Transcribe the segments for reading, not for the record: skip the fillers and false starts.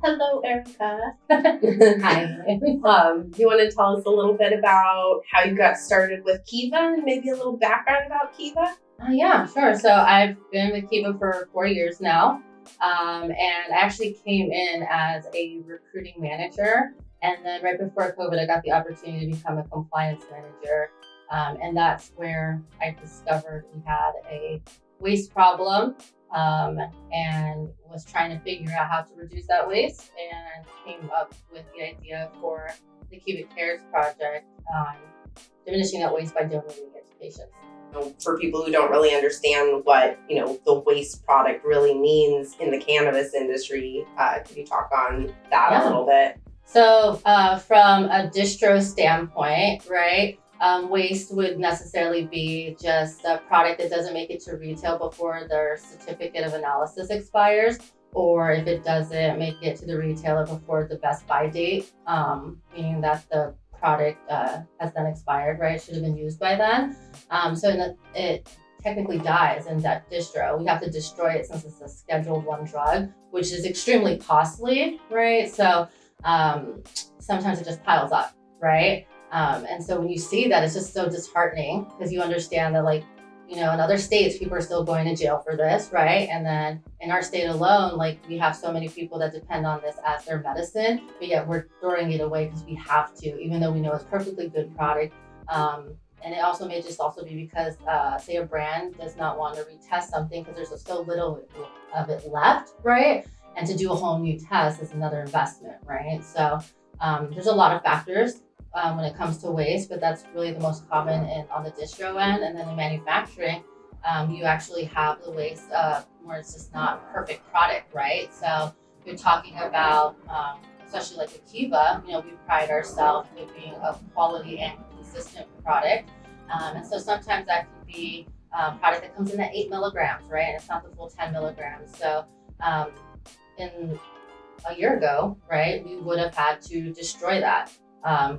Hello, Erica. Hi. Do you want to tell us a little bit about how you got started with Kiva and maybe a little background about Kiva? Yeah, sure. So I've been with Kiva for 4 years now. And I actually came in as a recruiting manager. And then right before COVID, I got the opportunity to become a compliance manager. And that's where I discovered we had a waste problem and was trying to figure out how to reduce that waste, and came up with the idea for the Kiva Cares Project, diminishing that waste by donating it to patients. For people who don't really understand what the waste product really means in the cannabis industry, could you talk on that a little bit? So from a distro standpoint, right, waste would necessarily be just a product that doesn't make it to retail before their certificate of analysis expires, or if it doesn't make it to the retailer before the best buy date, meaning that the product has then expired, right? It should have been used by then. So it technically dies in that distro. We have to destroy it since it's a Scheduled 1 drug, which is extremely costly, right? So sometimes it just piles up, right? And so when you see that, it's just so disheartening, because you understand that, in other states, people are still going to jail for this, right? And then in our state alone, we have so many people that depend on this as their medicine, but yet we're throwing it away because we have to, even though we know it's perfectly good product. And it also may just also be because, say, a brand does not want to retest something because there's so little of it left, right? And to do a whole new test is another investment, right? So there's a lot of factors when it comes to waste, but that's really the most common on the distro end. And then in manufacturing, you actually have the waste where it's just not perfect product, right? So you're talking about, especially like with Kiva, we pride ourselves with being a quality and consistent product. And so sometimes that can be product that comes in at 8 milligrams, right? And it's not the full 10 milligrams. So in a year ago, right, we would have had to destroy that.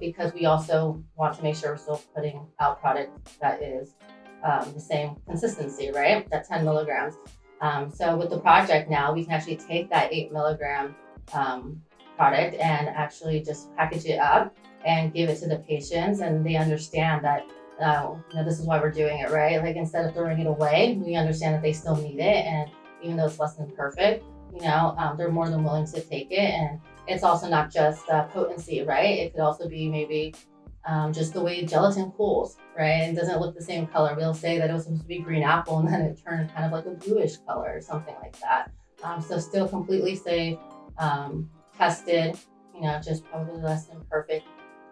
Because we also want to make sure we're still putting out product that is the same consistency, right? That 10 milligrams. So with the project now, we can actually take that 8 milligram product and actually just package it up and give it to the patients, and they understand that this is why we're doing it, right? Instead of throwing it away, we understand that they still need it, and even though it's less than perfect, they're more than willing to take it. And it's also not just potency, right? It could also be maybe just the way gelatin cools, right? It doesn't look the same color. We'll say that it was supposed to be green apple and then it turned kind of like a bluish color or something like that. So still completely safe, tested, just probably less than perfect.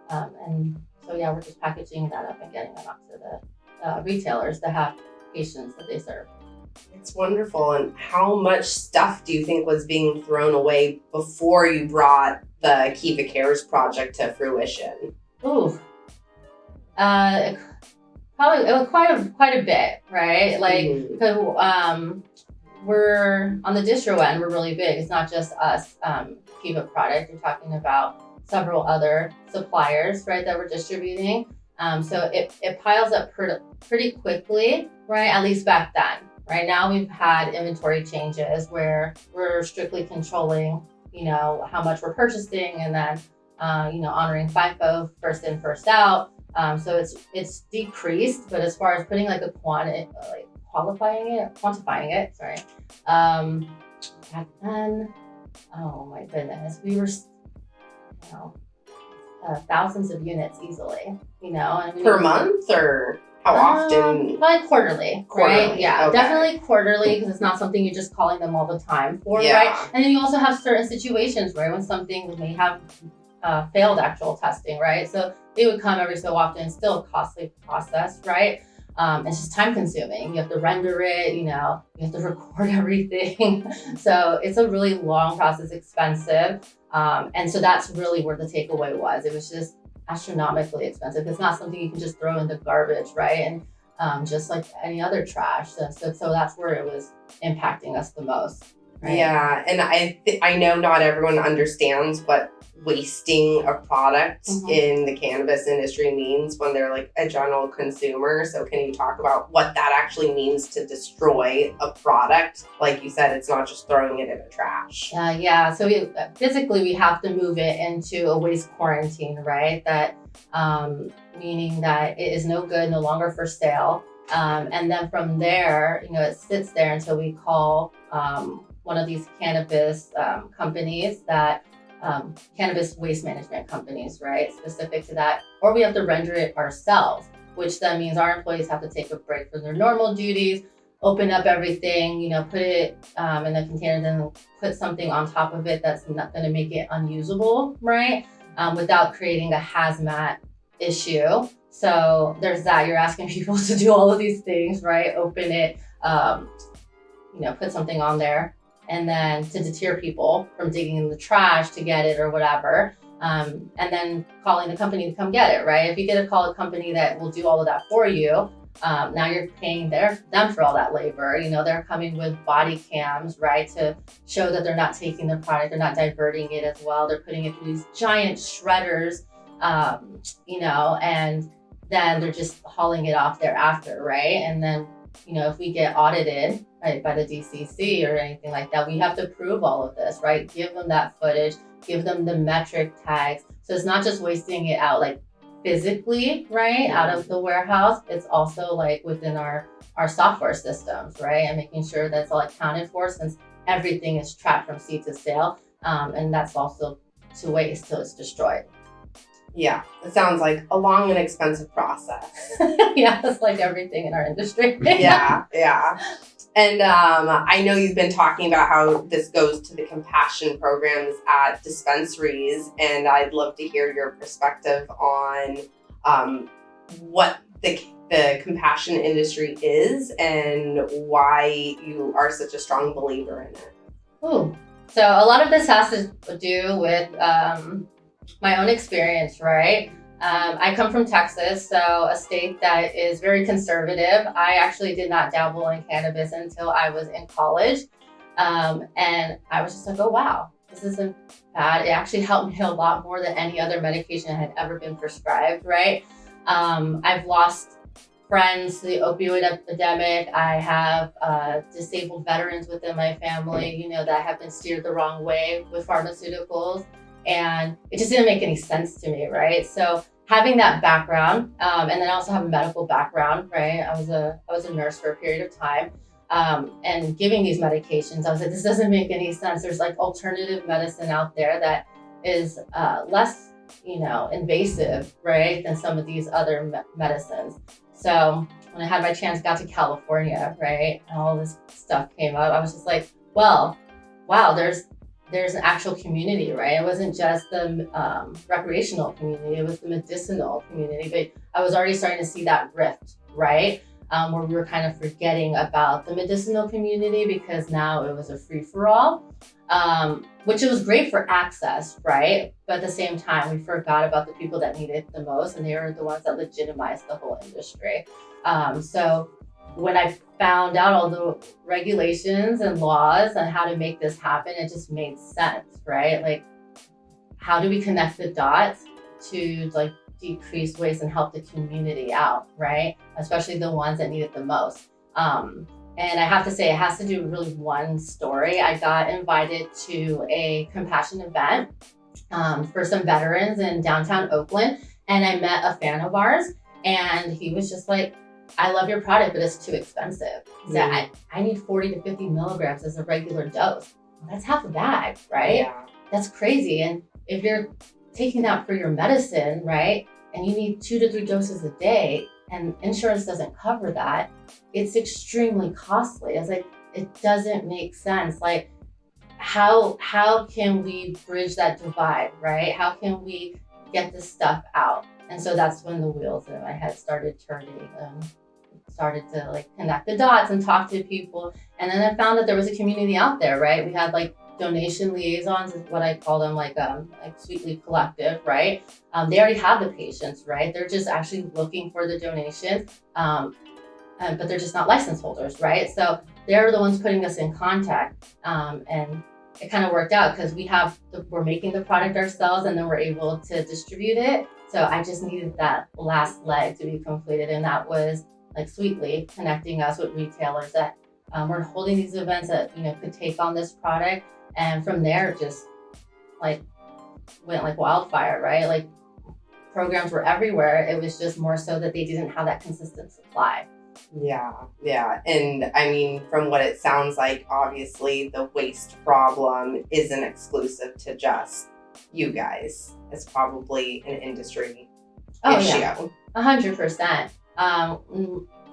And so, yeah, we're just packaging that up and getting them out to the retailers that have patients that they serve. It's wonderful. And how much stuff do you think was being thrown away before you brought the Kiva Cares Project to fruition? Ooh, probably it was quite a bit, right? Because we're on the distro end, we're really big. It's not just us, Kiva product. You're talking about several other suppliers, right, that we're distributing. So it piles up pretty quickly, right? At least back then. Right now, we've had inventory changes where we're strictly controlling, how much we're purchasing, and then, honoring FIFO, first in, first out. So it's decreased, but as far as putting a quantifying it, sorry. Back then, oh my goodness, we were, thousands of units easily, Per month, or how often? Probably quarterly, right? Yeah, okay. Definitely quarterly, because it's not something you're just calling them all the time for, right? And then you also have certain situations, right, when something may have failed actual testing, right? So they would come every so often. It's still a costly process, right? It's just time consuming. You have to render it, you have to record everything. So it's a really long process, expensive. And so that's really where the takeaway was. It was just astronomically expensive. It's not something you can just throw in the garbage, right? And just like any other trash. So that's where it was impacting us the most. Right? Yeah, and I know not everyone understands what wasting a product in the cannabis industry means when they're like a general consumer. So can you talk about what that actually means to destroy a product? Like you said, it's not just throwing it in the trash. Yeah. So physically, we have to move it into a waste quarantine, right? That meaning that it is no good, no longer for sale. And then from there, it sits there until we call one of these cannabis companies that cannabis waste management companies, right? Specific to that, or we have to render it ourselves, which then means our employees have to take a break from their normal duties, open up everything, put it in a container, then put something on top of it that's not going to make it unusable, right? Without creating a hazmat issue. So there's that. You're asking people to do all of these things, right? Open it, put something on there, and then to deter people from digging in the trash to get it or whatever. And then calling the company to come get it, right? If you get a company that will do all of that for you, now you're paying them for all that labor. They're coming with body cams, right? To show that they're not taking the product, they're not diverting it as well. They're putting it through these giant shredders, and then they're just hauling it off thereafter, right? And then, if we get audited, right, by the DCC or anything like that, we have to prove all of this, right? Give them that footage, give them the metric tags. So it's not just wasting it out like physically, right, out of the warehouse. It's also like within our software systems, right? And making sure that's all accounted for since everything is tracked from seed to sale. And that's also to waste till it's destroyed. Yeah, it sounds like a long and expensive process. Yeah, it's like everything in our industry. Yeah. And I know you've been talking about how this goes to the compassion programs at dispensaries, and I'd love to hear your perspective on what the compassion industry is and why you are such a strong believer in it. Ooh. So a lot of this has to do with my own experience, right? I come from Texas, so a state that is very conservative. I actually did not dabble in cannabis until I was in college. And I was just like, oh, wow, this isn't bad. It actually helped me a lot more than any other medication had ever been prescribed, right? I've lost friends to the opioid epidemic. I have disabled veterans within my family, that have been steered the wrong way with pharmaceuticals. And it just didn't make any sense to me, right? So having that background, and then I also have a medical background, right? I was a nurse for a period of time, and giving these medications, I was like, this doesn't make any sense. There's like alternative medicine out there that is less, invasive, right, than some of these other medicines. So when I had my chance, got to California, right, and all this stuff came up, I was just like, well, wow, there's an actual community, right? It wasn't just the recreational community, it was the medicinal community. But I was already starting to see that rift, right? Where we were kind of forgetting about the medicinal community because now it was a free-for-all, which it was great for access, right? But at the same time, we forgot about the people that need it the most, and they were the ones that legitimized the whole industry. So when I found out all the regulations and laws on how to make this happen, it just made sense, right? Like, how do we connect the dots to like decrease waste and help the community out, right? Especially the ones that need it the most. And I have to say, it has to do with really one story. I got invited to a compassion event for some veterans in downtown Oakland, and I met a fan of ours, and he was just like, I love your product, but it's too expensive. He said, I need 40 to 50 milligrams as a regular dose. Well, that's half a bag, right? Yeah. That's crazy. And if you're taking that for your medicine, right, and you need 2 to 3 doses a day, and insurance doesn't cover that, it's extremely costly. It's like, it doesn't make sense. Like, how can we bridge that divide, right? How can we get this stuff out? And so that's when the wheels in my head started turning and started to like connect the dots and talk to people. And then I found that there was a community out there, right? We had like donation liaisons, is what I call them, like Sweetly Collective, right? They already have the patients, right? They're just actually looking for the donations, but they're just not license holders, right? So they're the ones putting us in contact. And it kind of worked out because we're making the product ourselves and then we're able to distribute it. So I just needed that last leg to be completed. And that was like Sweetly connecting us with retailers that were holding these events that, could take on this product. And from there, it just like went like wildfire, right? Like programs were everywhere. It was just more so that they didn't have that consistent supply. Yeah. And I mean, from what it sounds like, obviously the waste problem isn't exclusive to just you guys. It's probably an industry issue. Yeah, 100%.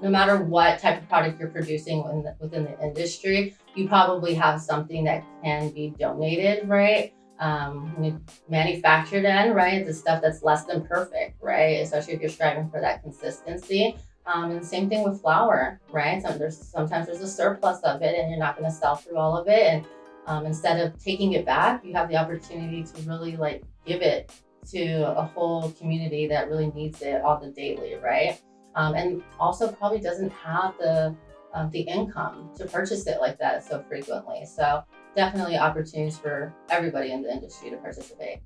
No matter what type of product you're producing within the industry, you probably have something that can be donated, right? When you manufacture then, right, the stuff that's less than perfect, right? Especially if you're striving for that consistency. And the same thing with flour, right? Sometimes there's a surplus of it and you're not going to sell through all of it. And instead of taking it back, you have the opportunity to really like give it to a whole community that really needs it on the daily, right? And also probably doesn't have the income to purchase it like that so frequently. So definitely opportunities for everybody in the industry to participate.